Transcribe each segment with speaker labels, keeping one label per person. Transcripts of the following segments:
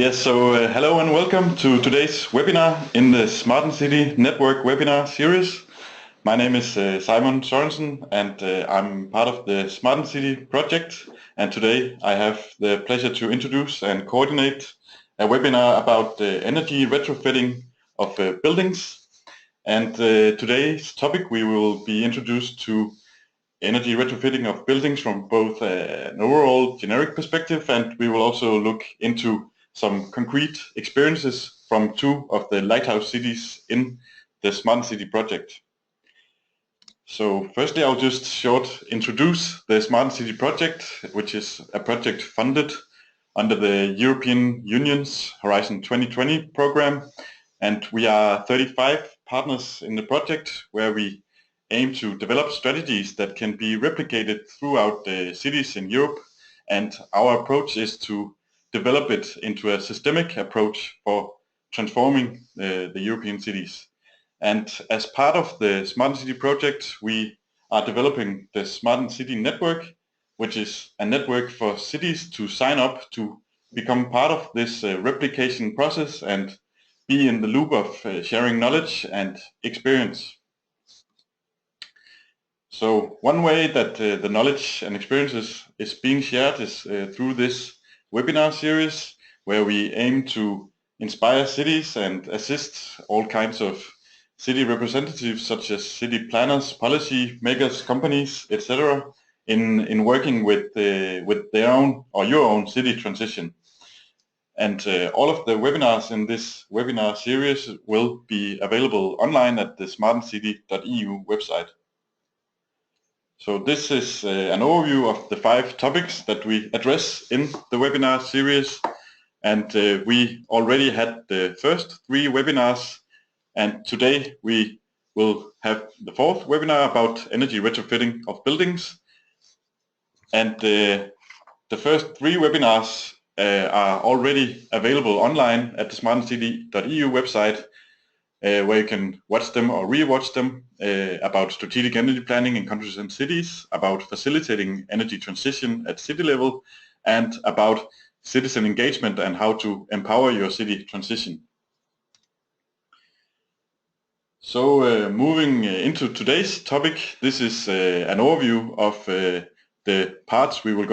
Speaker 1: Yes, so hello and welcome to today's webinar in the SmartEnCity Network Webinar series. My name is Simon Sørensen and I'm part of the SmartEnCity project, and today I have the pleasure to introduce and coordinate a webinar about energy retrofitting of buildings. And today's topic we will be introduced to energy retrofitting of buildings from both an overall generic perspective, and we will also look into some concrete experiences from two of the lighthouse cities in the SmartEnCity project. So firstly, I'll just short introduce the SmartEnCity project, which is a project funded under the European Union's Horizon 2020 program. And we are 35 partners in the project where we aim to develop strategies that can be replicated throughout the cities in Europe. And our approach is to develop it into a systemic approach for transforming the European cities. And as part of the SmartEnCity project, we are developing the SmartEnCity Network, which is a network for cities to sign up to become part of this replication process and be in the loop of sharing knowledge and experience. So one way that the knowledge and experiences is being shared is through this webinar series, where we aim to inspire cities and assist all kinds of city representatives such as city planners, policy makers, companies, etc. in working with their own or your own city transition. And all of the webinars in this webinar series will be available online at the SmartEnCity.eu website. So this is an overview of the 5 topics that we address in the webinar series, and we already had the first 3 webinars, and today we will have the 4th webinar about energy retrofitting of buildings. And the first 3 webinars are already available online at the SmartEnCity.eu website, where you can watch them or re-watch them about strategic energy planning in countries and cities, about facilitating energy transition at city level, and about citizen engagement and how to empower your city transition. So moving into today's topic, this is an overview of the parts we will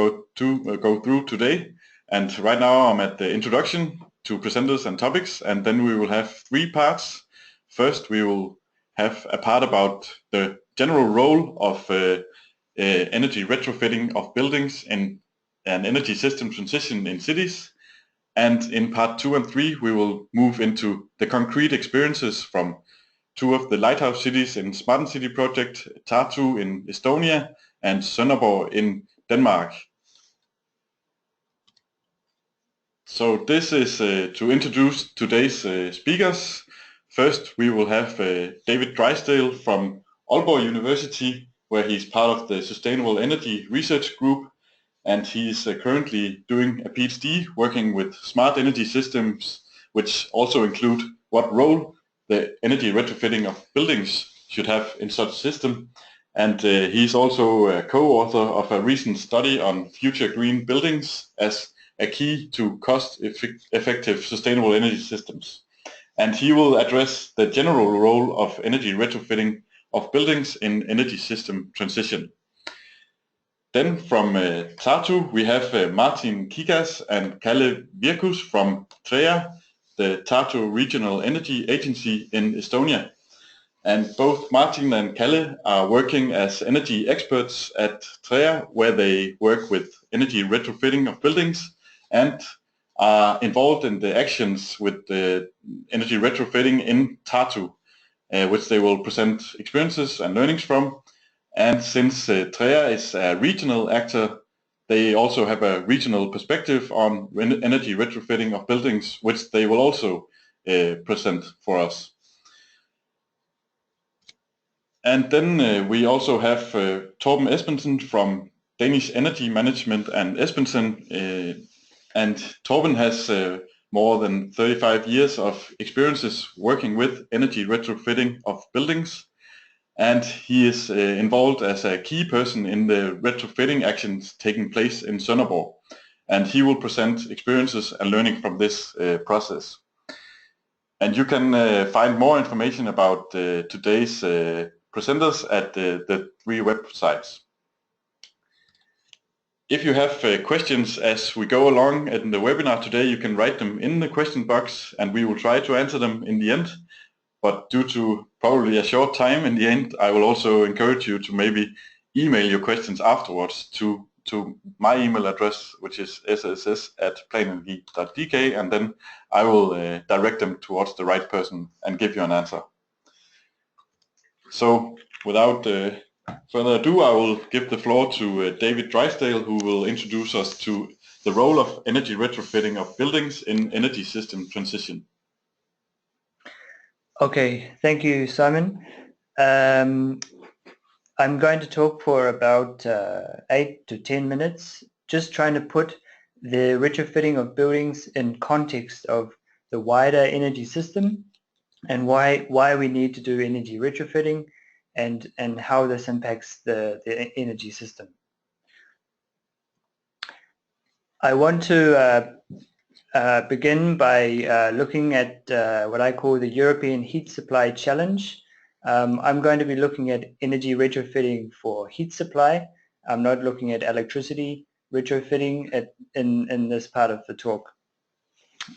Speaker 1: go through today. And right now I'm at the introduction to presenters and topics, and then we will have 3 parts. First, we will have a part about the general role of energy retrofitting of buildings in an energy system transition in cities. And in part 2 and 3, we will move into the concrete experiences from 2 of the lighthouse cities in SmartEnCity project, Tartu in Estonia and Sonderborg in Denmark. So this is to introduce today's speakers. First, we will have David Drysdale from Aalborg University, where he's part of the Sustainable Energy Research Group, and he's currently doing a PhD working with smart energy systems, which also include what role the energy retrofitting of buildings should have in such a system. And he's also a co-author of a recent study on future green buildings as a key to cost-effective sustainable energy systems. And he will address the general role of energy retrofitting of buildings in energy system transition. Then from Tartu, we have Martin Kikas and Kalle Virkus from TREA, the Tartu-regional energy agency in Estonia. And both Martin and Kalle are working as energy experts at TREA, where they work with energy retrofitting of buildings and are involved in the actions with the energy retrofitting in Tartu, which they will present experiences and learnings from. And since TREA is a regional actor, they also have a regional perspective on energy retrofitting of buildings, which they will also present for us. And then we also have Torben Esbensen from Danish Energy Management and Esbensen, and Torben has more than 35 years of experiences working with energy retrofitting of buildings, and he is involved as a key person in the retrofitting actions taking place in Sonderborg. and he will present experiences and learning from this process. And you can find more information about today's presenters at the 3 websites. If you have questions as we go along in the webinar today, you can write them in the question box and we will try to answer them in the end. But due to probably a short time in the end, I will also encourage you to maybe email your questions afterwards to my email address, which is sss@planenergi.dk, and then I will direct them towards the right person and give you an answer. So without further ado, I will give the floor to David Drysdale, who will introduce us to the role of energy retrofitting of buildings in energy system transition.
Speaker 2: Okay, thank you, Simon. I'm going to talk for about 8 to 10 minutes, just trying to put the retrofitting of buildings in context of the wider energy system and why we need to do energy retrofitting and how this impacts the energy system. I want to begin by looking at what I call the European Heat Supply Challenge. I'm going to be looking at energy retrofitting for heat supply. I'm not looking at electricity retrofitting in this part of the talk.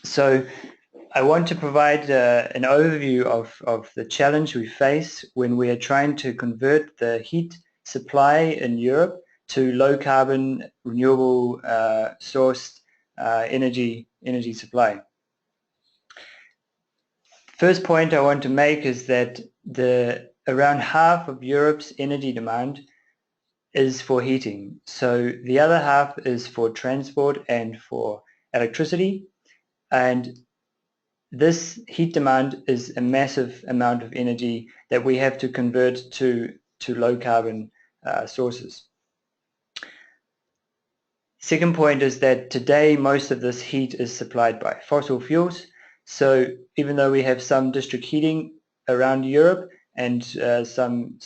Speaker 2: So I want to provide an overview of the challenge we face when we are trying to convert the heat supply in Europe to low carbon renewable sourced energy supply. First point I want to make is that around half of Europe's energy demand is for heating. So the other half is for transport and for electricity, and this heat demand is a massive amount of energy that we have to convert to low carbon sources. Second point is that today most of this heat is supplied by fossil fuels. So even though we have some district heating around Europe and some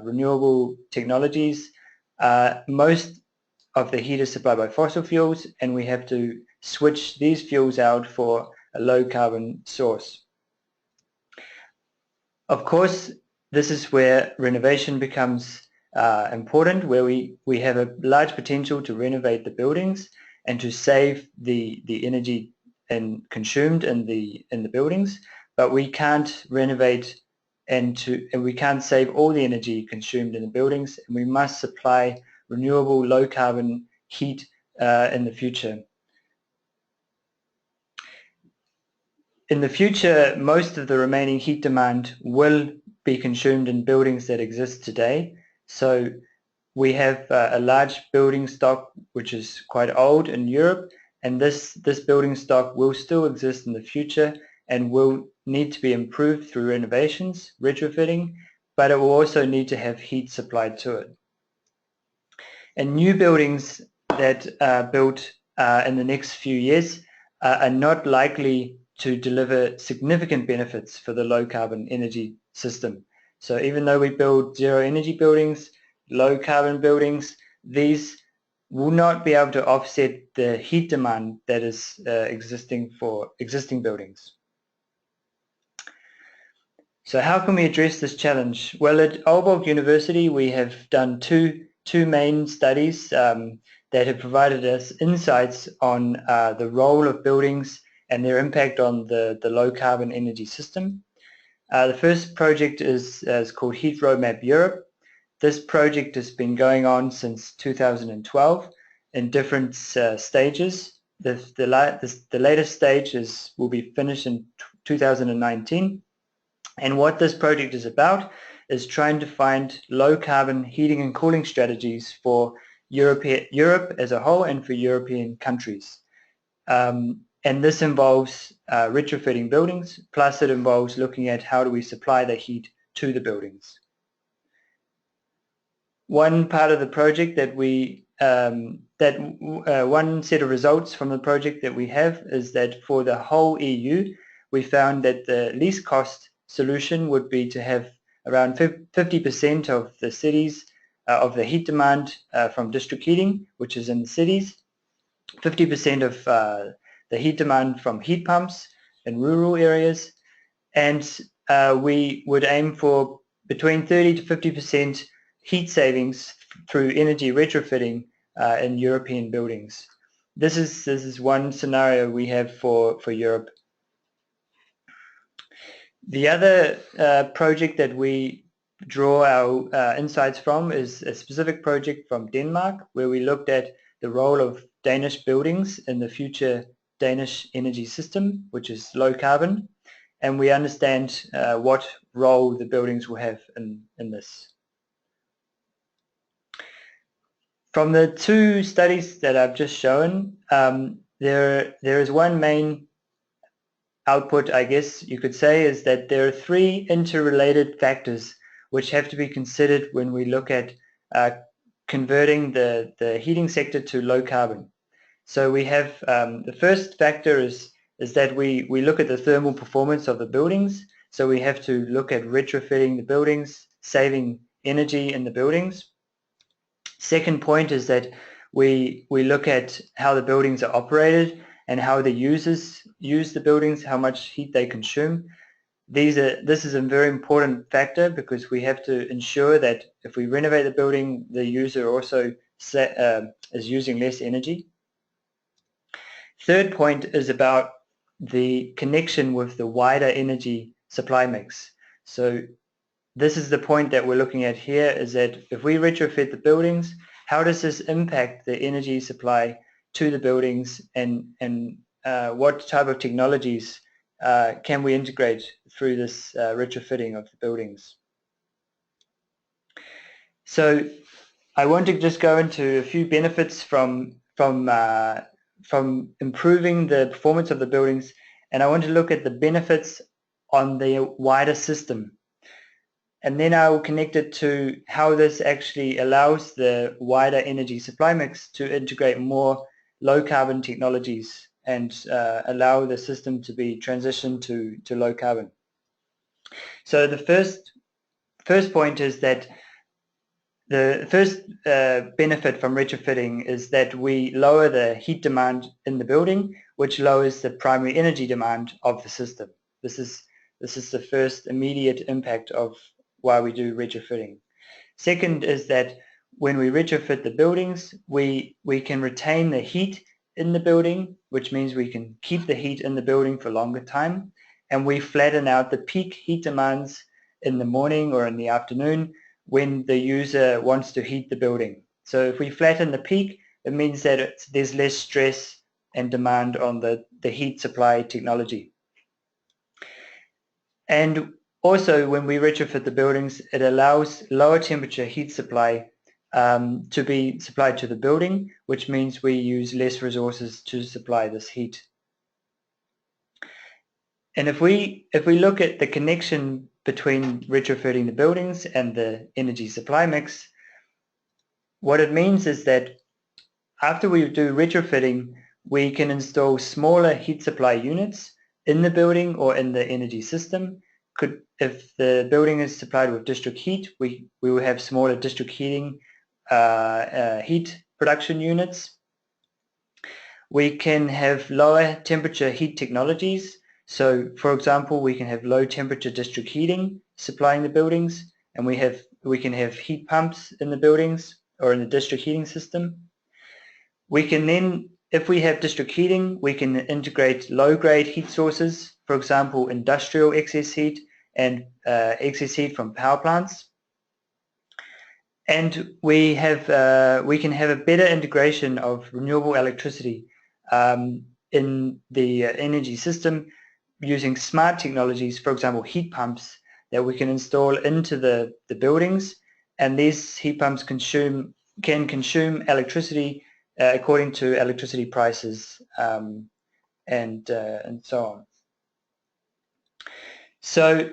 Speaker 2: renewable technologies, most of the heat is supplied by fossil fuels, and we have to switch these fuels out for a low carbon source. Of course, this is where renovation becomes important, where we have a large potential to renovate the buildings and to save the energy consumed in the buildings, but we can't renovate and we can't save all the energy consumed in the buildings, and we must supply renewable low carbon heat in the future. In the future, most of the remaining heat demand will be consumed in buildings that exist today. So we have a large building stock which is quite old in Europe, and this building stock will still exist in the future and will need to be improved through renovations, retrofitting, but it will also need to have heat supplied to it. And new buildings that are built in the next few years are not likely to deliver significant benefits for the low carbon energy system. So even though we build zero energy buildings, low carbon buildings, these will not be able to offset the heat demand that is existing for existing buildings. So how can we address this challenge? Well, at Aalborg University we have done two main studies that have provided us insights on the role of buildings and their impact on the low carbon energy system. The first project is called Heat Roadmap Europe. This project has been going on since 2012 in different stages. The latest stage will be finished in 2019. And what this project is about is trying to find low carbon heating and cooling strategies for Europe as a whole and for European countries. And this involves retrofitting buildings, plus it involves looking at how do we supply the heat to the buildings. One part of the project that one set of results from the project that we have is that for the whole EU, we found that the least cost solution would be to have around 50% of the cities, of the heat demand from district heating, which is in the cities, 50% of the heat demand from heat pumps in rural areas, and we would aim for between 30 to 50% heat savings through energy retrofitting in European buildings. This is one scenario we have for Europe. The other project that we draw our insights from is a specific project from Denmark, where we looked at the role of Danish buildings in the future Danish energy system, which is low carbon, and we understand what role the buildings will have in this. From the two studies that I've just shown, there is one main output, I guess you could say, is that there are three interrelated factors which have to be considered when we look at converting the heating sector to low carbon. So we have the first factor is that we look at the thermal performance of the buildings. So we have to look at retrofitting the buildings, saving energy in the buildings. Second point is that we look at how the buildings are operated and how the users use the buildings, how much heat they consume. This is a very important factor because we have to ensure that if we renovate the building, the user also is using less energy. Third point is about the connection with the wider energy supply mix. So this is the point that we're looking at here, is that if we retrofit the buildings, how does this impact the energy supply to the buildings, and what type of technologies can we integrate through this retrofitting of the buildings? So I want to just go into a few benefits from improving the performance of the buildings, and I want to look at the benefits on the wider system. And then I will connect it to how this actually allows the wider energy supply mix to integrate more low carbon technologies and allow the system to be transitioned to low carbon. So the first point is that the first benefit from retrofitting is that we lower the heat demand in the building, which lowers the primary energy demand of the system. This is the first immediate impact of why we do retrofitting. Second is that when we retrofit the buildings, we can retain the heat in the building, which means we can keep the heat in the building for longer time, and we flatten out the peak heat demands in the morning or in the afternoon when the user wants to heat the building. So if we flatten the peak, it means that there's less stress and demand on the heat supply technology. And also, when we retrofit the buildings, it allows lower temperature heat supply to be supplied to the building, which means we use less resources to supply this heat. And if we look at the connection between retrofitting the buildings and the energy supply mix, what it means is that after we do retrofitting, we can install smaller heat supply units in the building or in the energy system. If the building is supplied with district heat, we will have smaller district heating heat production units. We can have lower temperature heat technologies. So, for example, we can have low temperature district heating supplying the buildings, and we can have heat pumps in the buildings or in the district heating system. We can then, if we have district heating, we can integrate low-grade heat sources, for example, industrial excess heat and excess heat from power plants. And we can have a better integration of renewable electricity in the energy system using smart technologies, for example, heat pumps that we can install into the buildings, and these heat pumps can consume electricity according to electricity prices and so on. So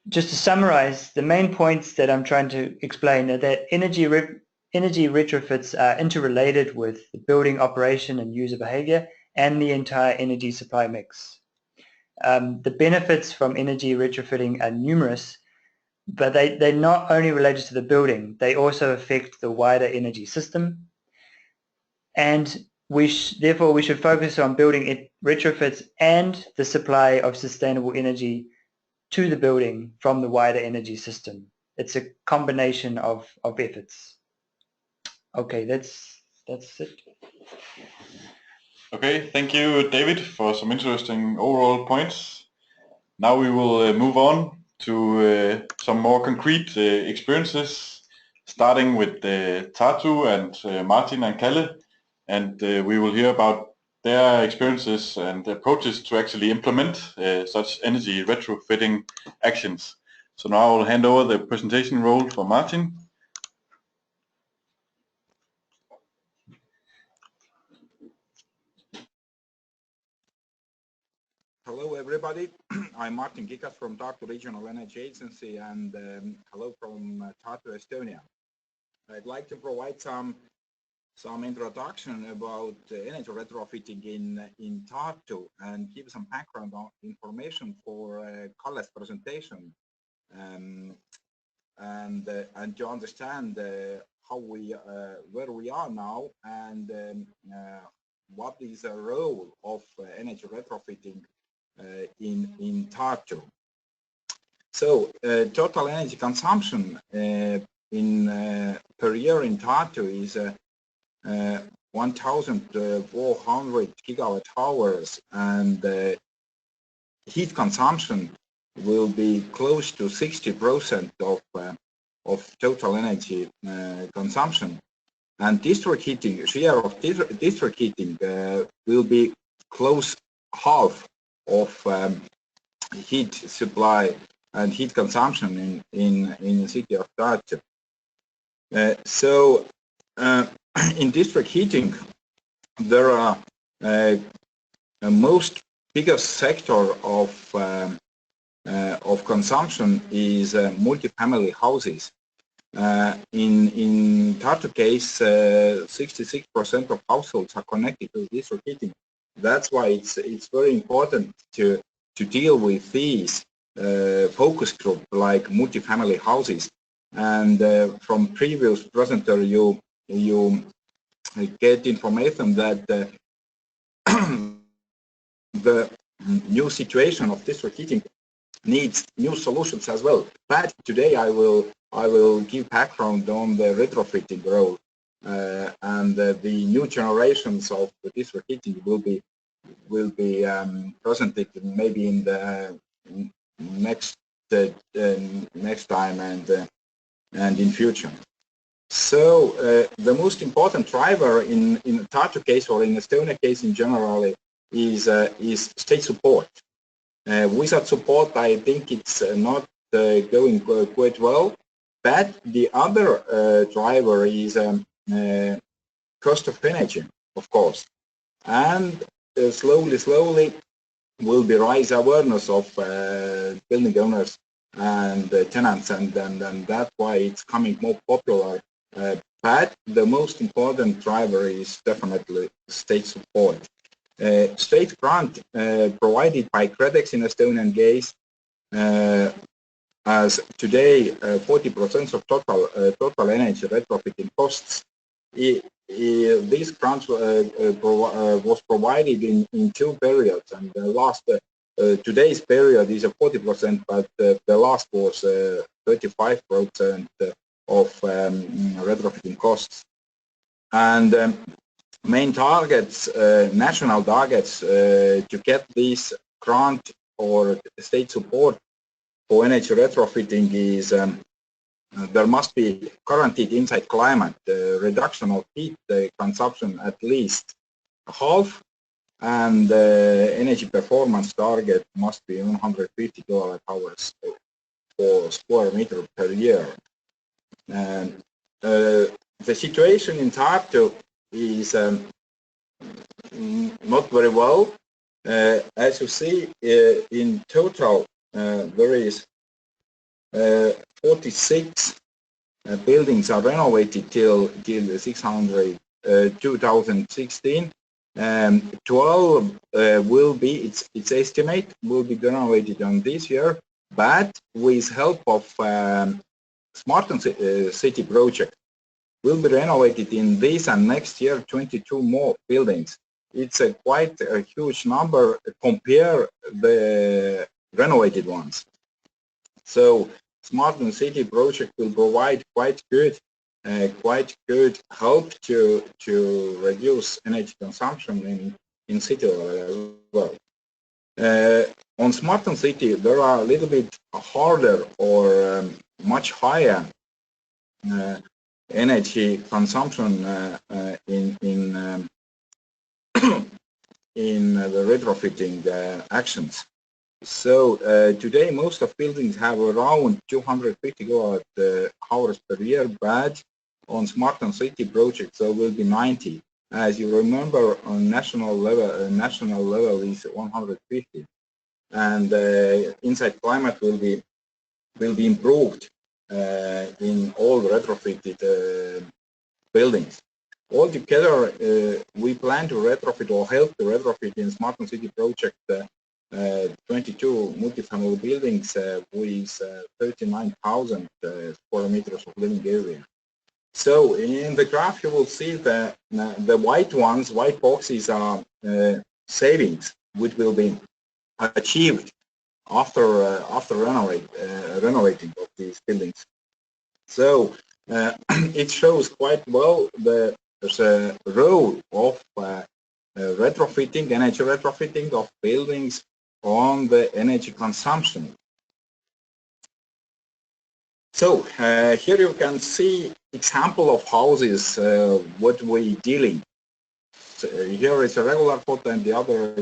Speaker 2: just to summarize, the main points that I'm trying to explain are that energy retrofits are interrelated with the building operation and user behavior and the entire energy supply mix. The benefits from energy retrofitting are numerous, but they're not only related to the building, they also affect the wider energy system. And therefore we should focus on building retrofits and the supply of sustainable energy to the building from the wider energy system. It's a combination of efforts. Okay, that's it.
Speaker 1: Okay, thank you, David, for some interesting overall points. Now we will move on to some more concrete experiences, starting with Tartu and Martin and Kalle, and we will hear about their experiences and approaches to actually implement such energy retrofitting actions. So now I will hand over the presentation role for Martin.
Speaker 3: Hello everybody, I'm Martin Kikas from Tartu-regional energy agency, and hello from Tartu, Estonia. I'd like to provide some introduction about energy retrofitting in Tartu and give some background information for Kalle's presentation, and to understand how where we are now, and what is the role of energy retrofitting in Tartu. So total energy consumption per year in Tartu is 1,400 gigawatt hours, and heat consumption will be close to 60% of total energy consumption, and district heating share of district heating will be close half of heat supply and heat consumption in the city of Tartu. So in district heating, there are most biggest sector of consumption is multifamily houses. In Tartu case, 66% of households are connected to district heating. That's why it's very important to deal with these focus group like multifamily houses. And from previous presenter, you get information that the new situation of district heating needs new solutions as well. But today I will give background on the retrofitting role, and the new generations of the district heating will be presented maybe in the next time and in future. So the most important driver in Tartu case or in Estonia case in general is state support. Without support, I think it's not going quite well. But the other driver is cost of energy, of course, and slowly will be rise awareness of building owners and tenants, and that's why it's coming more popular. But the most important driver is definitely state support. State grant provided by Kredex in Estonian case, as today 40% of total energy retrofitting costs. These grants was provided in two periods, and the last today's period is a 40%, but the last was 35% of retrofitting costs. And main targets, national targets to get this grant or state support for energy retrofitting is there must be guaranteed inside climate reduction of heat consumption at least half, and energy performance target must be 150 kilowatt hours per square meter per year. And the situation in Tartu is not very well. As you see, in total there is 46 buildings are renovated till 2016. 12 will be, its estimate will be renovated on this year, but with help of SmartEnCity project. will be renovated in this and next year 22 more buildings. It's a quite a huge number compare the renovated ones. So SmartEnCity project will provide quite good help to reduce energy consumption in city as well. On SmartEnCity, there are a little bit harder or much higher energy consumption in the retrofitting actions. So today most of buildings have around 250 kilowatt hours per year, but on SmartEnCity project there will be 90. As you remember, on national level is 150, and inside climate will be improved in all retrofitted buildings. Altogether, we plan to retrofit or help to retrofit in SmartEnCity project 22 multifamily buildings with 39,000 square meters of living area. So in the graph you will see the white ones, white boxes are savings which will be achieved after renovating of these buildings. So it shows quite well the role of retrofitting, energy retrofitting of buildings on the energy consumption. So here you can see example of houses what we dealing. So, here is a regular photo and the other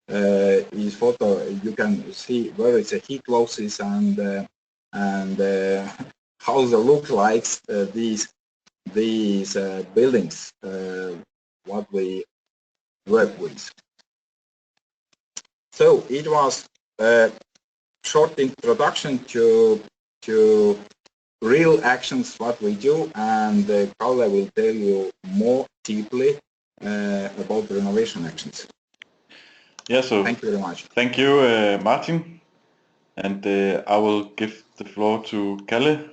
Speaker 3: is photo. You can see where it's a heat losses and how they look like these buildings what we work with. So it was a short introduction to real actions what we do, and Kalle will tell you more deeply about the renovation actions.
Speaker 1: Yeah, so
Speaker 3: thank you very much.
Speaker 1: Thank you, Martin, and I will give the floor to Kalle.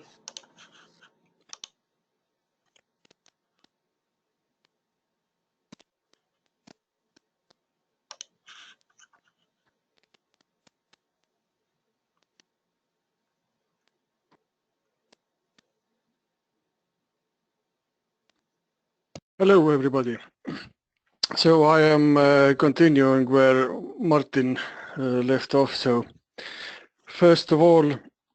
Speaker 4: Hello, everybody. So I am continuing where Martin left off. So first of all,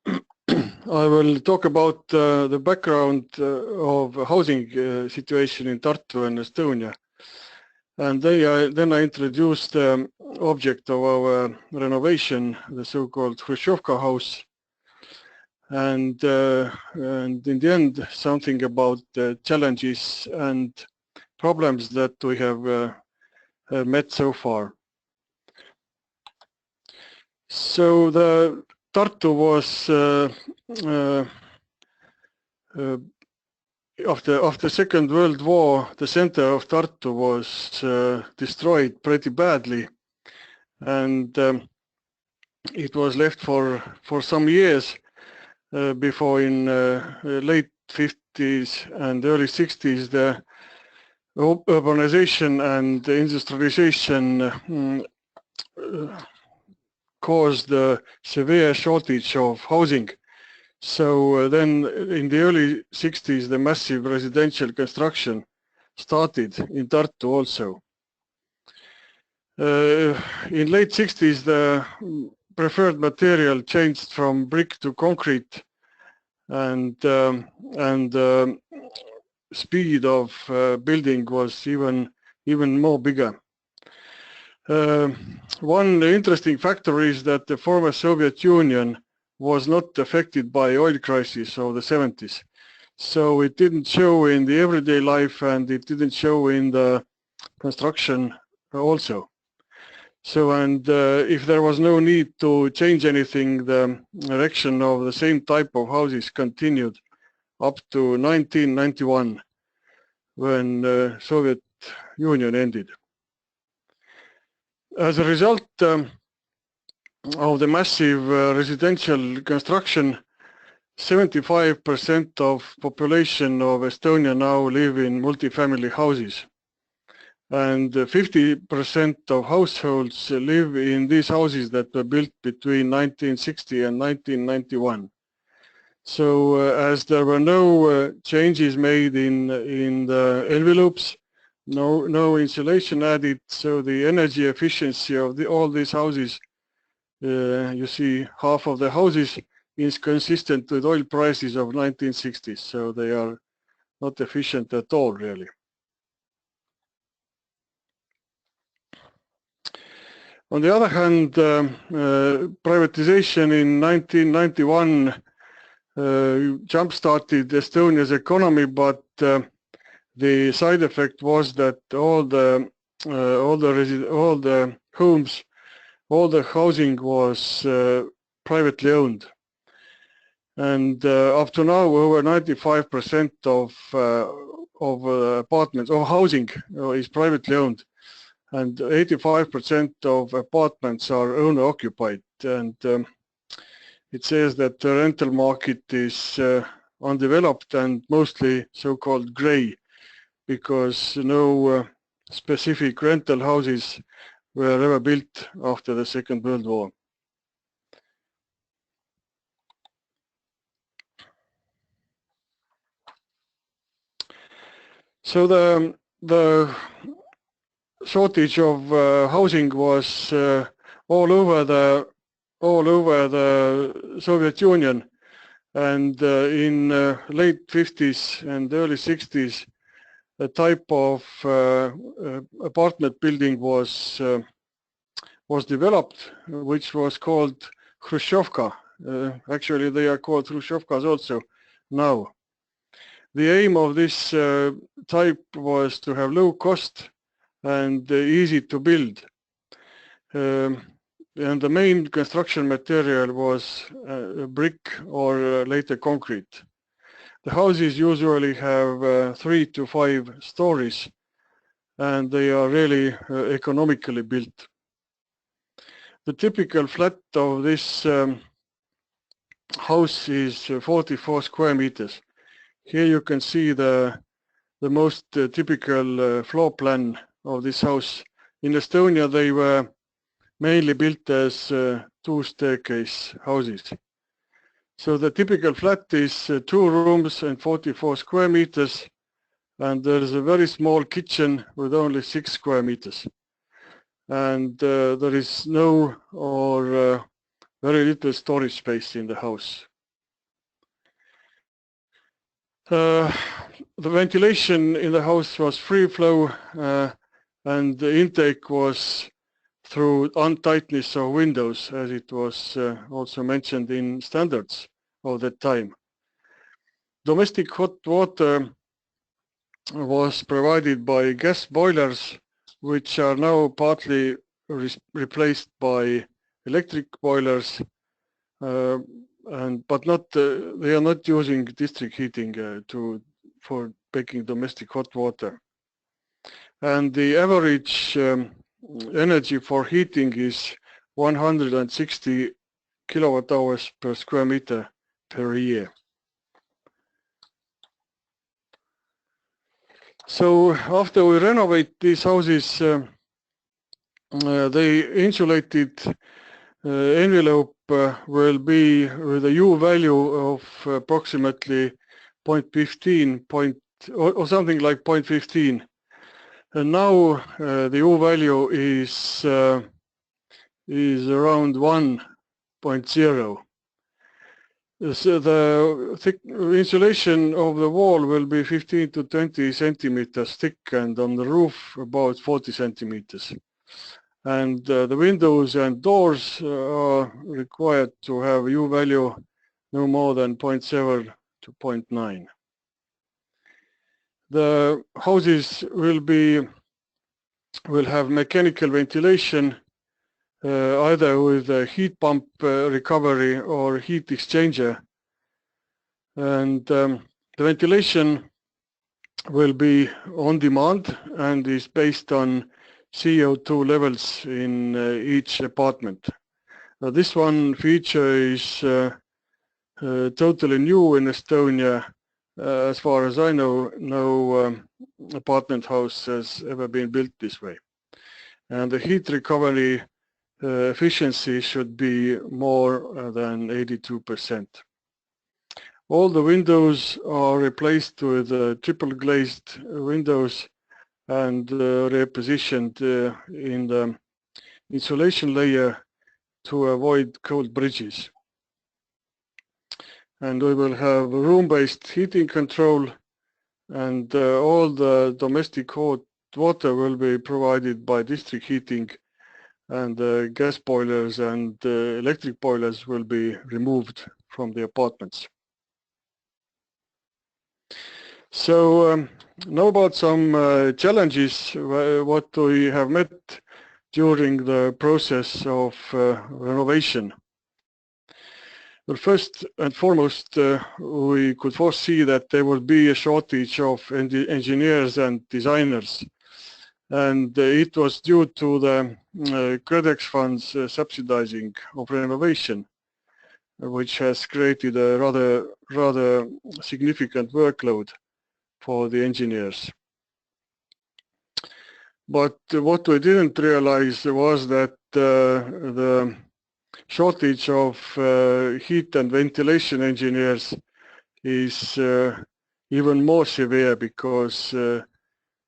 Speaker 4: I will talk about the background of housing situation in Tartu and Estonia. And then I introduce the object of our renovation, the so-called Khrushchyovka house. And in the end, something about the challenges and problems that we have met so far. So the Tartu was after Second World War, the center of Tartu was destroyed pretty badly, and it was left for some years before in late 50s and early 60s the urbanization and industrialization caused a severe shortage of housing. So then in the early 60s, the massive residential construction started in Tartu also. In late 60s, the preferred material changed from brick to concrete, and speed of building was even more bigger. One interesting factor is that the former Soviet Union was not affected by oil crisis of the 70s. So it didn't show in the everyday life, and it didn't show in the construction also. So, and if there was no need to change anything, the erection of the same type of houses continued up to 1991, when the Soviet Union ended. As a result of the massive residential construction, 75% of population of Estonia now live in multifamily houses, and 50% of households live in these houses that were built between 1960 and 1991. So as there were no changes made in the envelopes, no insulation added, so the energy efficiency of all these houses, you see half of the houses is consistent with oil prices of 1960s, so they are not efficient at all, really. On the other hand, privatization in 1991 jump-started Estonia's economy, but the side effect was that all the homes, all the housing was privately owned, and up to now over 95% of apartments or housing is privately owned, and 85% of apartments are owner occupied, and it says that the rental market is undeveloped and mostly so-called grey, because no specific rental houses were ever built after the Second World War. So the shortage of housing was all over the Soviet Union, and in late 50s and early 60s, a type of apartment building was developed, which was called Khrushchyovka. Actually, they are called Khrushchyovkas also now. The aim of this type was to have low cost and easy to build. And the main construction material was brick or later concrete. The houses usually have 3 to 5 stories, and they are really economically built. The typical flat of this house is 44 square meters. Here you can see the most typical floor plan of this house. In Estonia, they were mainly built as 2 staircase houses. So the typical flat is 2 rooms and 44 square meters, and there is a very small kitchen with only 6 square meters. And there is no or very little storage space in the house. The ventilation in the house was free flow, and the intake was through untightness of windows, as it was also mentioned in standards of that time. Domestic hot water was provided by gas boilers, which are now partly replaced by electric boilers, but not they are not using district heating for making domestic hot water. And the average energy for heating is 160 kilowatt hours per square meter per year. So after we renovate these houses, the insulated envelope will be with a U value of approximately 0.15 or something like 0.15. And now the U value is around 1.0. So the insulation of the wall will be 15 to 20 centimeters thick, and on the roof about 40 centimeters. And the windows and doors are required to have U value no more than 0.7 to 0.9. The houses will have mechanical ventilation, either with a heat pump recovery or heat exchanger, and the ventilation will be on demand and is based on CO2 levels in each apartment. This one feature is totally new in Estonia. As far as I know, no apartment house has ever been built this way. And the heat recovery efficiency should be more than 82%. All the windows are replaced with triple glazed windows and repositioned in the insulation layer to avoid cold bridges. And we will have room-based heating control, and all the domestic hot water will be provided by district heating, and gas boilers and electric boilers will be removed from the apartments. So now about some challenges what we have met during the process of renovation. Well, first and foremost, we could foresee that there would be a shortage of engineers and designers, and it was due to the CREDEX funds subsidizing of renovation, which has created a rather significant workload for the engineers. But what we didn't realize was that the shortage of heat and ventilation engineers is even more severe, because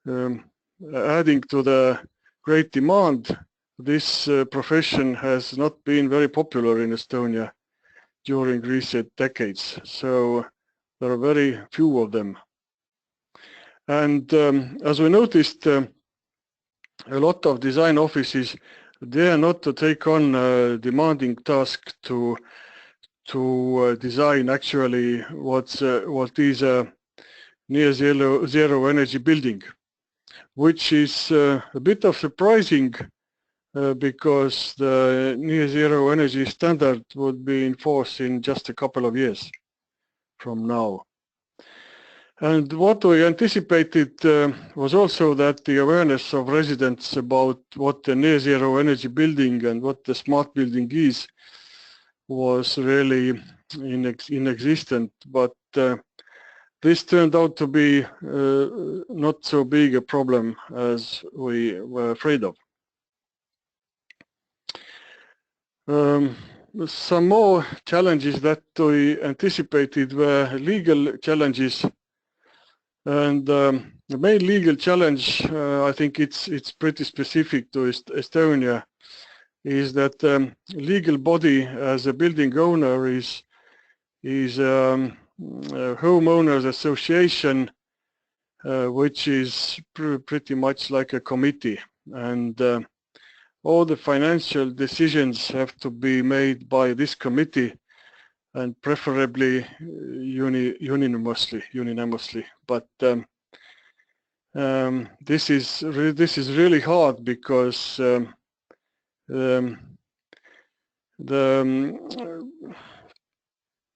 Speaker 4: adding to the great demand, this profession has not been very popular in Estonia during recent decades. So there are very few of them. And as we noticed, a lot of design offices, they are not to take on a demanding task to design actually what is a near zero energy building, which is a bit of surprising because the near zero energy standard would be in force in just a couple of years from now. And what we anticipated was also that the awareness of residents about what the near zero energy building and what the smart building is was really inexistent, but this turned out to be not so big a problem as we were afraid of. Some more challenges that we anticipated were legal challenges. And the main legal challenge, I think it's pretty specific to Estonia, is that legal body as a building owner is homeowners association, which is pretty much like a committee, and all the financial decisions have to be made by this committee, and preferably unanimously. But this is really hard, because the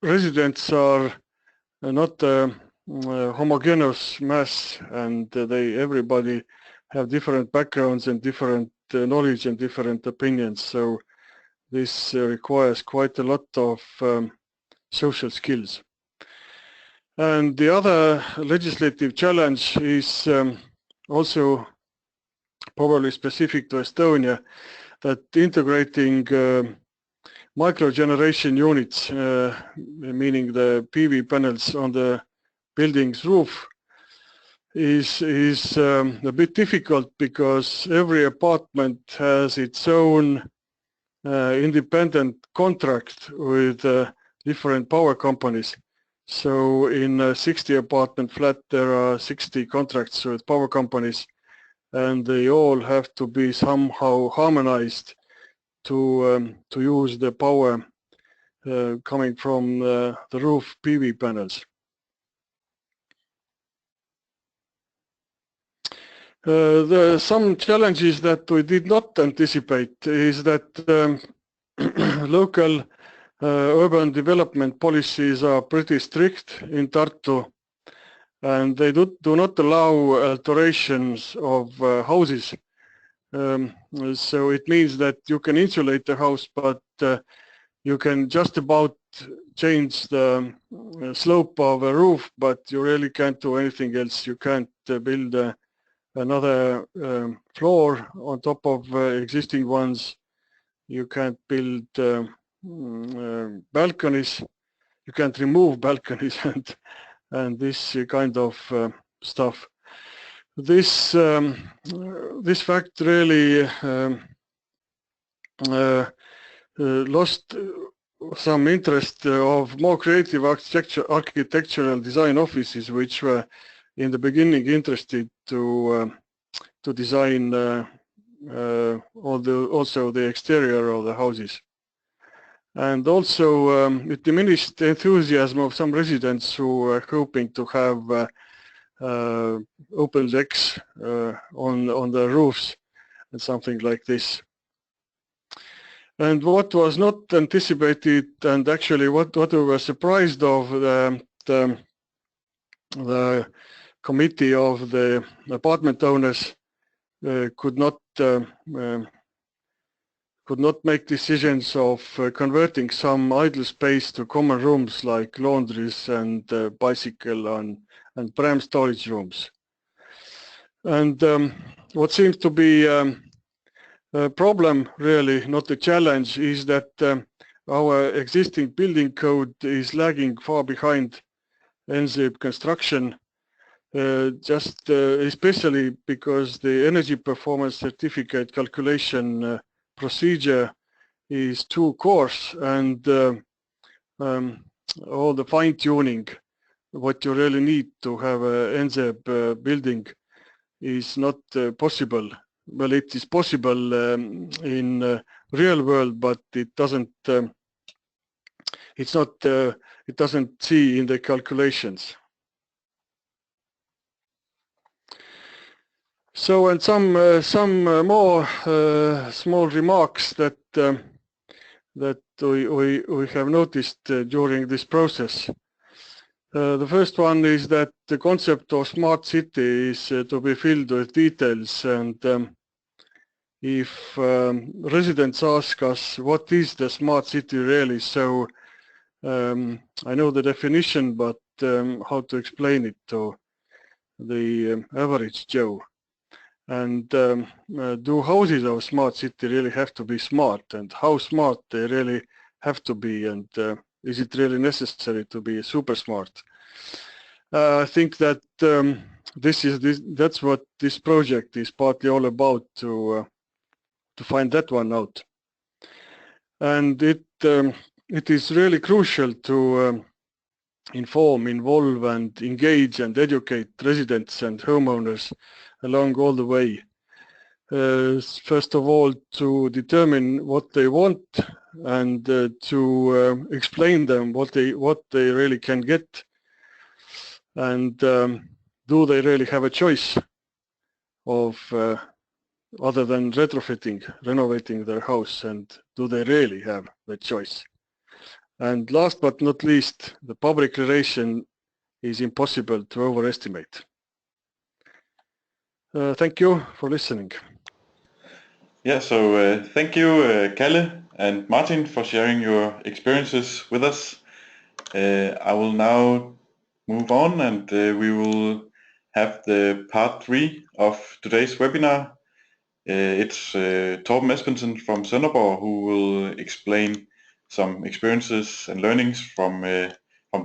Speaker 4: residents are not a homogeneous mass, and everybody have different backgrounds and different knowledge and different opinions. So this requires quite a lot of social skills. And the other legislative challenge is also probably specific to Estonia, that integrating micro-generation units, meaning the PV panels on the building's roof, is a bit difficult, because every apartment has its own independent contract with different power companies. So in a 60 apartment flat, there are 60 contracts with power companies, and they all have to be somehow harmonized to use the power coming from the roof PV panels. Some challenges that we did not anticipate is that local urban development policies are pretty strict in Tartu, and they do not allow alterations of houses. So it means that you can insulate the house, but you can just about change the slope of a roof, but you really can't do anything else. You can't build another floor on top of existing ones. You can't build balconies. You can't remove balconies and this kind of stuff. This fact really lost some interest of more creative architectural design offices, which were in the beginning interested to design also the exterior of the houses. And also it diminished the enthusiasm of some residents who were hoping to have open decks on the roofs and something like this. And what was not anticipated, and actually what we were surprised of, the committee of the apartment owners could not make decisions of converting some idle space to common rooms like laundries and bicycle and pram storage rooms. And what seems to be a problem, really, not a challenge, is that our existing building code is lagging far behind NZEB construction, especially because the energy performance certificate calculation procedure is too coarse, and all the fine-tuning what you really need to have a NZEB building is not possible. Well, it is possible in real world, but it doesn't. It's not. It doesn't see in the calculations. So, and some more small remarks that we have noticed during this process. The first one is that the concept of smart city is to be filled with details, and if residents ask us what is the smart city really, so I know the definition, but how to explain it to the average Joe? And do houses of smart city really have to be smart, and how smart they really have to be, and is it really necessary to be super smart? I think that that's what this project is partly all about, to find that one out. And it is really crucial to inform, involve, and engage and educate residents and homeowners along all the way. First of all, to determine what they want, and to explain them what they really can get, and do they really have a choice of other than retrofitting, renovating their house, and do they really have the choice? And last but not least, the public relation is impossible to overestimate. Thank you for listening.
Speaker 1: Yeah, so thank you, Kalle and Martin, for sharing your experiences with us. I will now move on, and we will have the part 3 of today's webinar. It's Torben Esbensen from Sonderborg who will explain some experiences and learnings from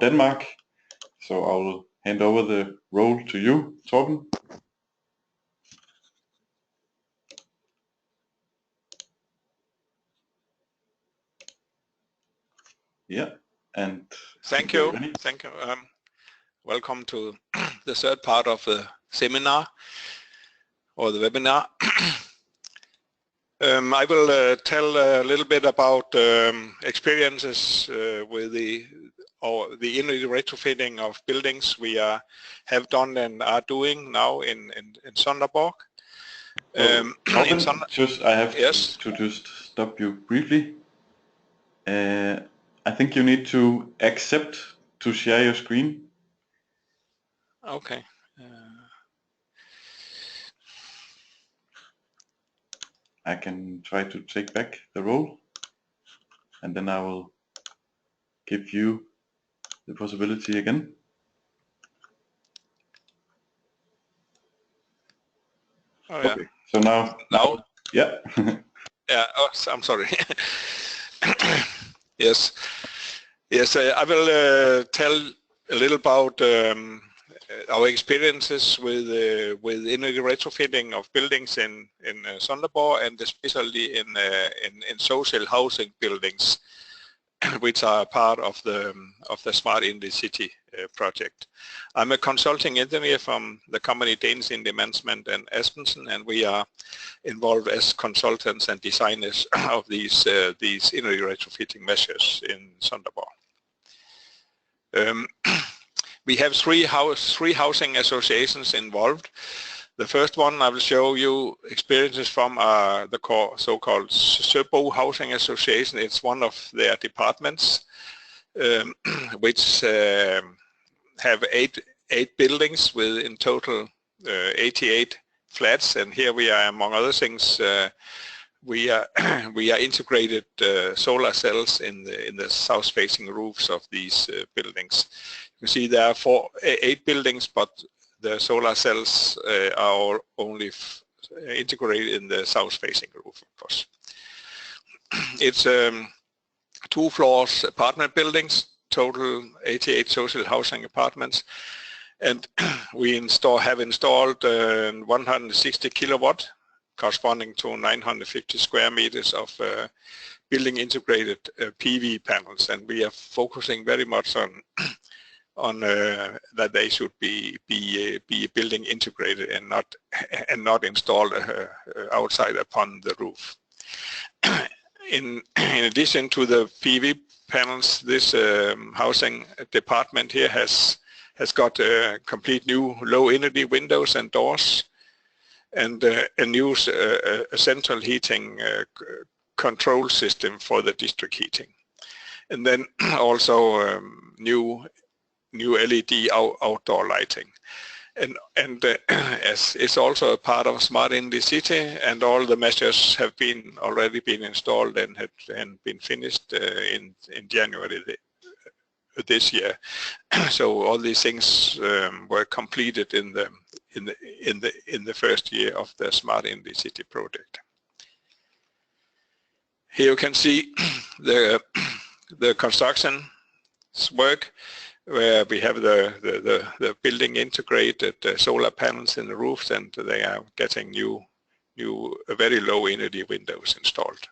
Speaker 1: Denmark. So I will hand over the role to you, Torben. Yeah, and
Speaker 5: thank you. Welcome to the third part of the seminar or the webinar. I will tell a little bit about experiences with the retrofitting of buildings we have done and are doing now in Sonderborg.
Speaker 1: I have to just stop you briefly. I think you need to accept to share your screen.
Speaker 5: Okay.
Speaker 1: I can try to take back the role, and then I will give you the possibility again.
Speaker 5: Oh, yeah.
Speaker 1: Okay. So now, yeah.
Speaker 5: Yeah. Oh, I'm sorry. Yes. Yes. I will tell a little about our experiences with retrofitting of buildings in Sonderborg, and especially in social housing buildings, which are part of the SmartEnCity project. I'm a consulting engineer from the company Danish Management and Esbensen, and we are involved as consultants and designers of these energy retrofitting measures in Sonderborg. We have three housing associations involved. The first one I will show you experiences from the so-called SOEBO housing association. It's one of their departments, which have eight buildings with in total 88 flats. And here we are, among other things, we are integrated solar cells in the south-facing roofs of these buildings. You see there are 8 buildings, but the solar cells are only integrated in the south-facing roof, of course. It's 2 floors apartment buildings, total 88 social housing apartments, and we have installed 160 kilowatt, corresponding to 950 square meters of building integrated PV panels, and we are focusing very much on that they should be building integrated and not installed outside upon the roof. In addition to the PV panels, this housing department here has got complete new low energy windows and doors, and a new central heating control system for the district heating, and then also new LED outdoor lighting, and as it's also a part of SmartEnCity, and all the measures have already been installed and been finished in January this year. So all these things were completed in the first year of the SmartEnCity project. Here you can see the construction work, where we have the building integrated solar panels in the roofs, and they are getting new very low energy windows installed.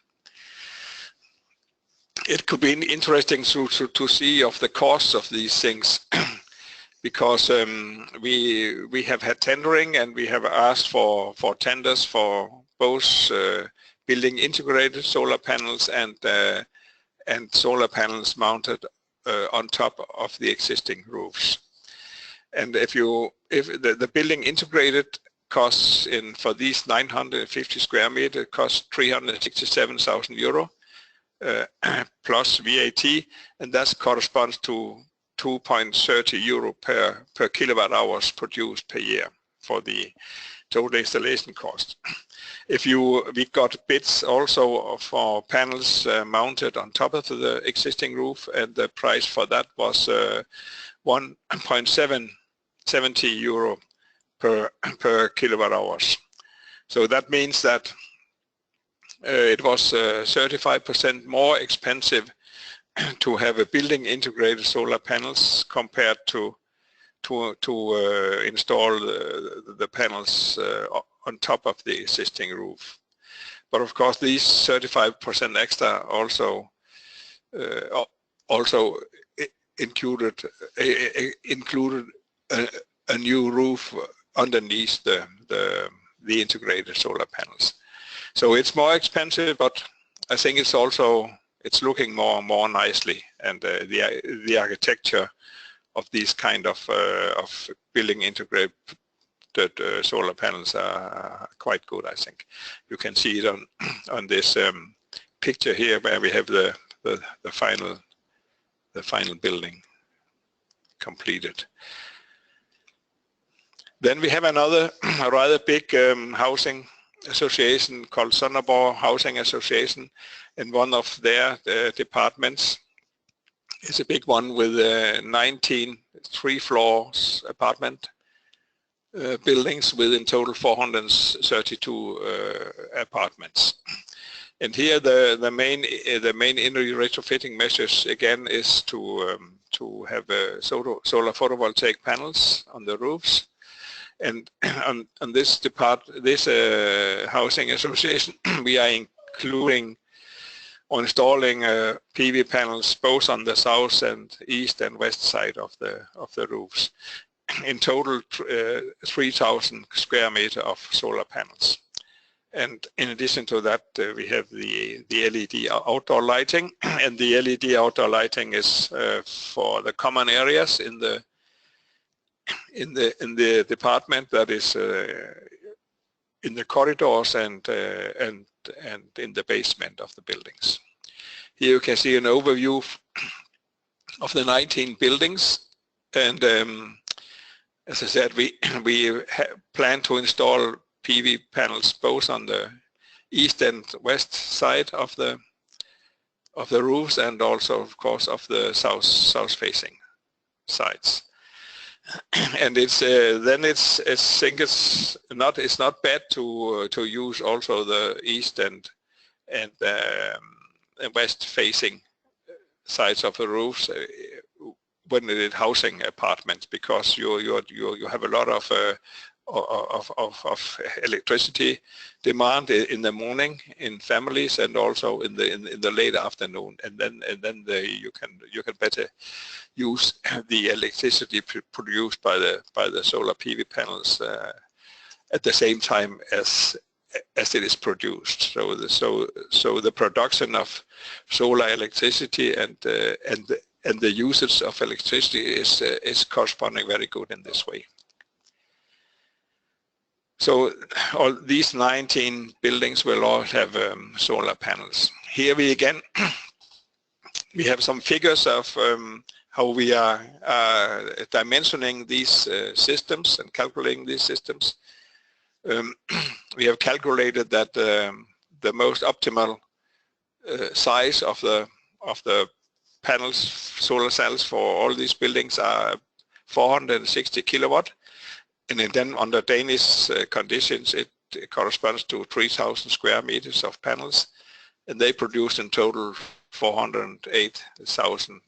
Speaker 5: It could be interesting to see of the costs of these things, because we have had tendering, and we have asked for tenders for both building integrated solar panels and solar panels mounted on top of the existing roofs. And if the building integrated costs for these 950 square meter costs 367,000 euro plus VAT, and that corresponds to 2.30 euro per kilowatt hours produced per year for the total installation cost. We got bids also for panels mounted on top of the existing roof, and the price for that was 1.70 euro per kilowatt hours. So that means that it was 35% more expensive to have a building integrated solar panels compared to install the panels on top of the existing roof. But of course, these 35% extra also included a new roof underneath the integrated solar panels. So it's more expensive, but I think it's looking more and more nicely, and the architecture of these kind of building integrated solar panels are quite good, I think. You can see it on this picture here, where we have the final building completed. Then we have another rather big housing association called Sonderborg Housing Association, and one of their departments It's a big one with 19 3-floors apartment buildings with in total 432 apartments. And here the main retrofitting measures again is to have solar photovoltaic panels on the roofs. And on this housing association, we are including or installing PV panels both on the south and east and west side of the roofs. In total, 3,000 square meters of solar panels. And in addition to that, we have the LED outdoor lighting, and the LED outdoor lighting is for the common areas in the department, that is in the corridors and in the basement of the buildings. Here you can see an overview of the 19 buildings, and as I said, we plan to install PV panels both on the east and west side of the roofs, and also of course of the south facing sides. And I think it's not bad to use also the east and west facing sides of the roofs when it is housing apartments, because you have a lot of electricity demand in the morning in families, and also in the late afternoon, and then you can better use the electricity produced by the solar PV panels at the same time as it is produced. So the production of solar electricity and the usage of electricity is corresponding very good in this way. So all these 19 buildings will all have solar panels. Here we again we have some figures of how we are dimensioning these systems and calculating these systems. We have calculated that the most optimal size of the panels, solar cells for all these buildings are 460 kilowatt, and then under Danish conditions it corresponds to 3,000 square meters of panels, and they produce in total 408,000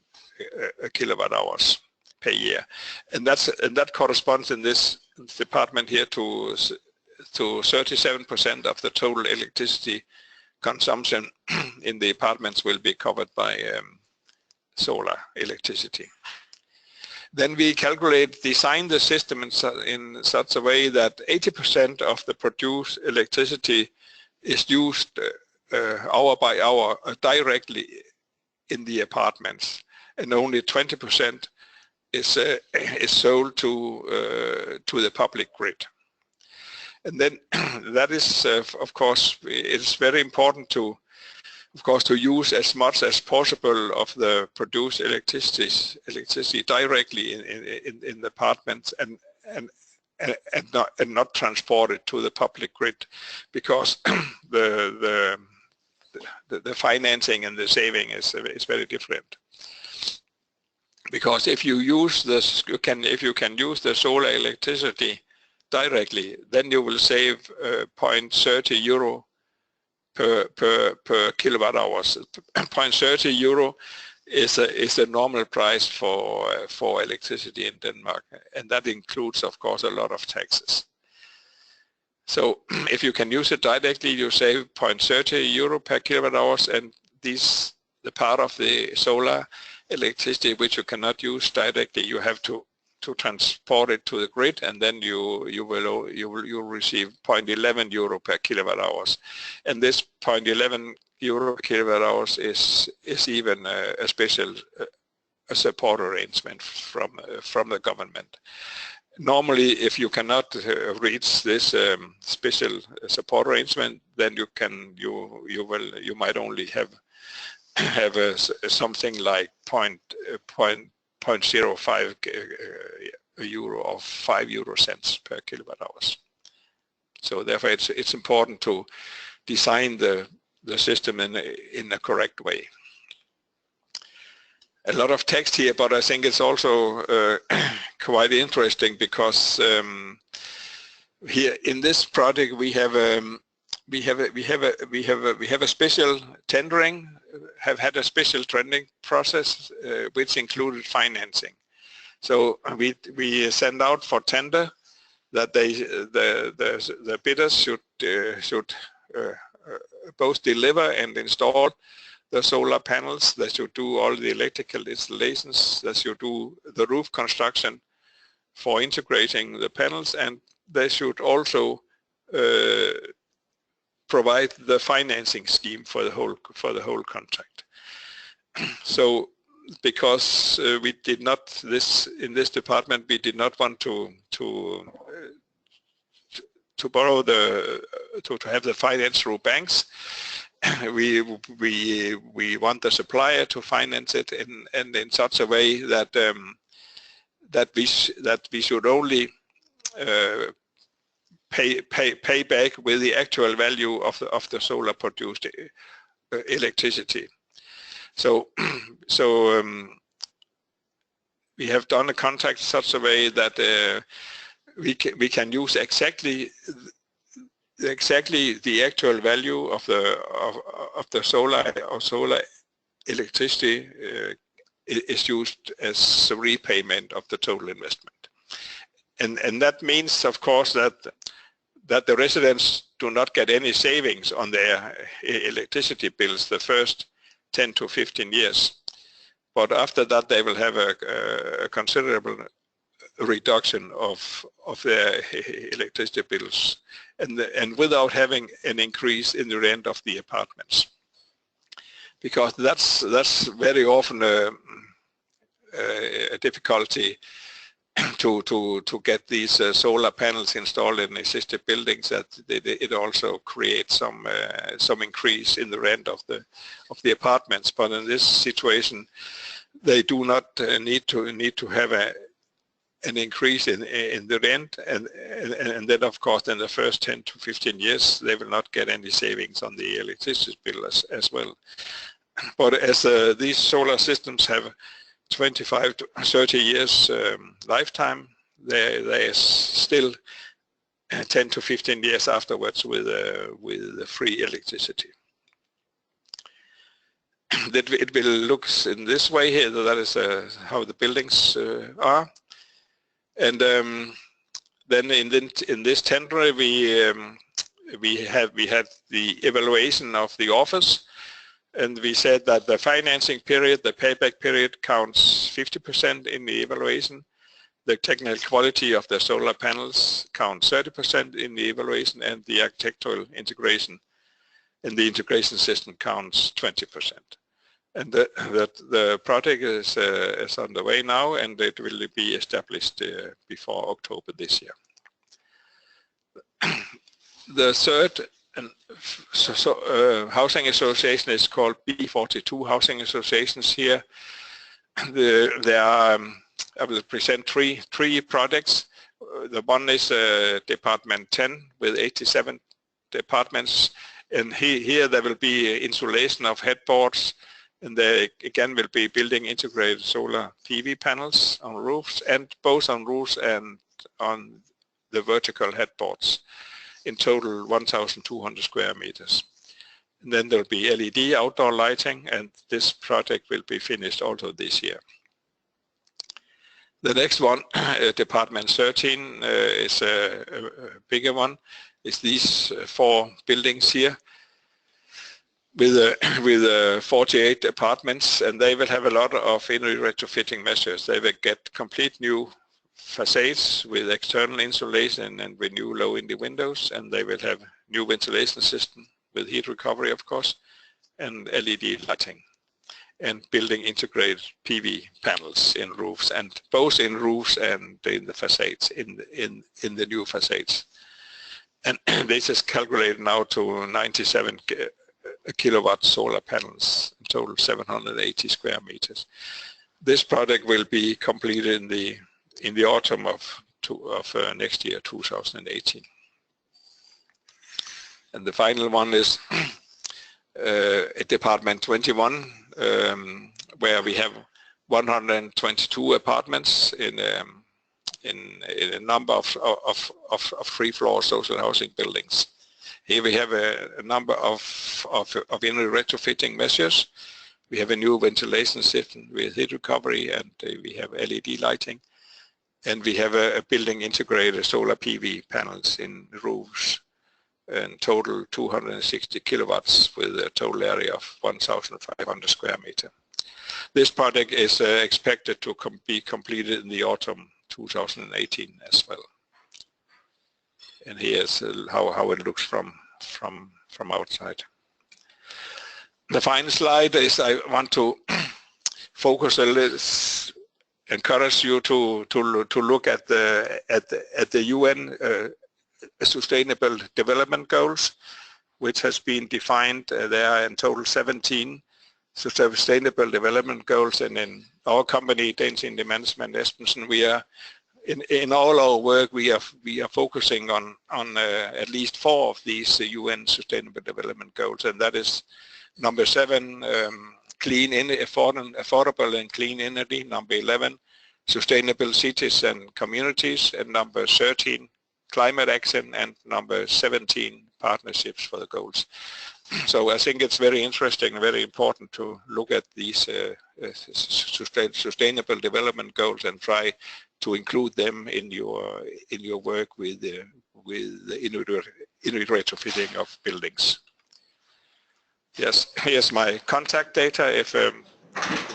Speaker 5: kilowatt hours per year, and that corresponds in this department here to 37% of the total electricity consumption in the apartments will be covered by solar electricity. Then we design the system in such a way that 80% of the produced electricity is used hour by hour directly in the apartments, and only 20% is sold to the public grid. And then that is, of course, it's very important to use as much as possible of the produced electricity directly in the apartments, and not transport it to the public grid, because the financing and the saving is very different. Because if you use this, if you can use the solar electricity directly, then you will save 0.30 euro per kilowatt hours. 0.30 euro is a normal price for electricity in Denmark, and that includes, of course, a lot of taxes. So if you can use it directly, you save 0.30 euro per kilowatt hours, and the part of the solar electricity which you cannot use directly, you have to transport it to the grid, and then you will receive 0.11 euro per kilowatt hours, and this 0.11 euro per kilowatt hours is even a special support arrangement from the government. Normally, if you cannot reach this special support arrangement, then you might only have something like 0.05 euro or 5 euro cents per kilowatt hours. So therefore it's important to design the system in a correct way. a lot of text here, but I think it's also quite interesting because here in this project we have a special tendering, have had a special tendering process which included financing. So we send out for tender that the bidders should both deliver and install the solar panels. They should do all the electrical installations. They should do the roof construction for integrating the panels, and they should also provide the financing scheme for the whole contract. So, because we did not in this department, we did not want to borrow to have the finance through banks. We want the supplier to finance it and in such a way that that we should only pay back with the actual value of the solar produced electricity. So we have done a contract such a way that we can use exactly the actual value of the solar electricity is used as a repayment of the total investment, and that means, of course, that the residents do not get any savings on their electricity bills the first 10 to 15 years, but after that they will have a considerable reduction of their electricity bills, and without having an increase in the rent of the apartments, because that's very often a difficulty to get these solar panels installed in existing buildings, that it also creates some increase in the rent of the apartments. But in this situation, they do not need to have an increase in the rent, and then of course in the first 10 to 15 years they will not get any savings on the electricity bill as well. But as these solar systems have 25 to 30 years lifetime, there is still 10 to 15 years afterwards with free electricity. That it will look in this way here. That is how the buildings are, and then in this tender we had the evaluation of the office. And we said that the financing period, the payback period, counts 50% in the evaluation. The technical quality of the solar panels counts 30% in the evaluation, and the architectural integration in the integration system counts 20%. And the project is underway now, and it will be established before October this year. The third housing association is called B42 Housing Associations here. There are, I will present three projects. The one is Department 10 with 87 departments, and here there will be installation of headboards, and there again will be building integrated solar PV panels on roofs, and both on roofs and on the vertical headboards. In total 1,200 square meters. And then there will be LED outdoor lighting, and this project will be finished also this year. The next one, Department 13, is a bigger one. It's these 4 buildings here with 48 apartments, and they will have a lot of inner retrofitting measures. They will get complete new facades with external insulation and with new low in the windows, and they will have new ventilation system with heat recovery, of course, and LED lighting, and building integrated PV panels in roofs, and both in roofs and in the facades, in the new facades. And this is calculated now to 97 kilowatt solar panels, in total 780 square meters. This project will be completed in the autumn of next year, 2018. And the final one is Department 21, where we have 122 apartments in a number of 3-floor social housing buildings. Here we have a number of retrofitting measures. We have a new ventilation system with heat recovery, and we have LED lighting. And we have a building integrated solar PV panels in roofs, in total 260 kilowatts with a total area of 1,500 square meter. This project is expected to be completed in the autumn 2018 as well. And here's how it looks from outside. The final slide is I want to focus a little, encourage you to look at the UN Sustainable Development Goals, which has been defined. There are in total 17 Sustainable Development Goals, and in our company, Danish Indie Management Esbensen, we are in all our work we are focusing on at least 4 of these UN Sustainable Development Goals, and that is number 7, clean, affordable and clean energy. Number 11, sustainable cities and communities, and number 13, climate action, and number 17, partnerships for the goals. So I think it's very interesting and very important to look at these sustainable development goals and try to include them in your work with the retrofitting of buildings. Yes, here's my contact data if you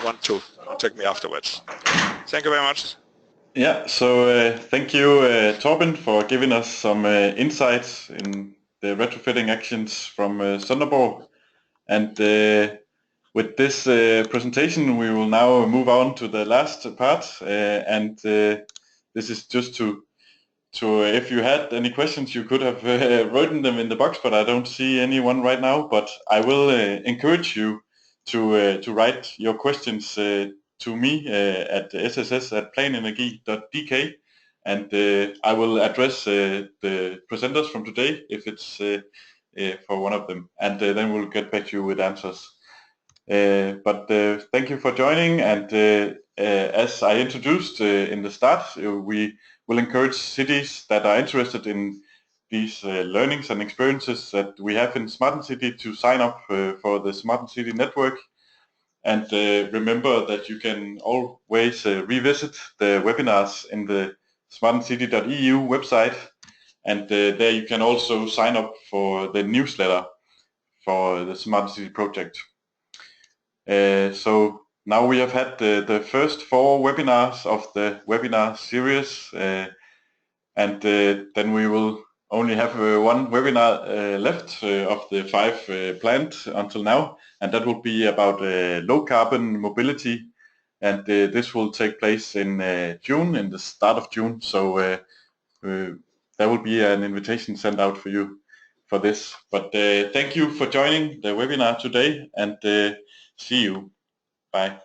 Speaker 5: want to contact me afterwards. Thank you very much.
Speaker 1: Yeah, so thank you, Torben, for giving us some insights in the retrofitting actions from Sonderborg. And with this presentation, we will now move on to the last part. And this is just to if you had any questions, you could have written them in the box, but I don't see anyone right now. But I will encourage you to write your questions to me at sss@planenergy.dk, and I will address the presenters from today if it's for one of them, and then we'll get back to you with answers. But thank you for joining, and as I introduced in the start, we will encourage cities that are interested in these learnings and experiences that we have in SmartEnCity to sign up for the SmartEnCity Network. And remember that you can always revisit the webinars in the smartencity.eu website, and there you can also sign up for the newsletter for the SmartEnCity project. So now we have had the first 4 webinars of the webinar series, and then we will only have 1 webinar left of the 5 planned until now, and that will be about low carbon mobility, and this will take place in June, in the start of June. So there will be an invitation sent out for you for this. But thank you for joining the webinar today, and see you. Bye.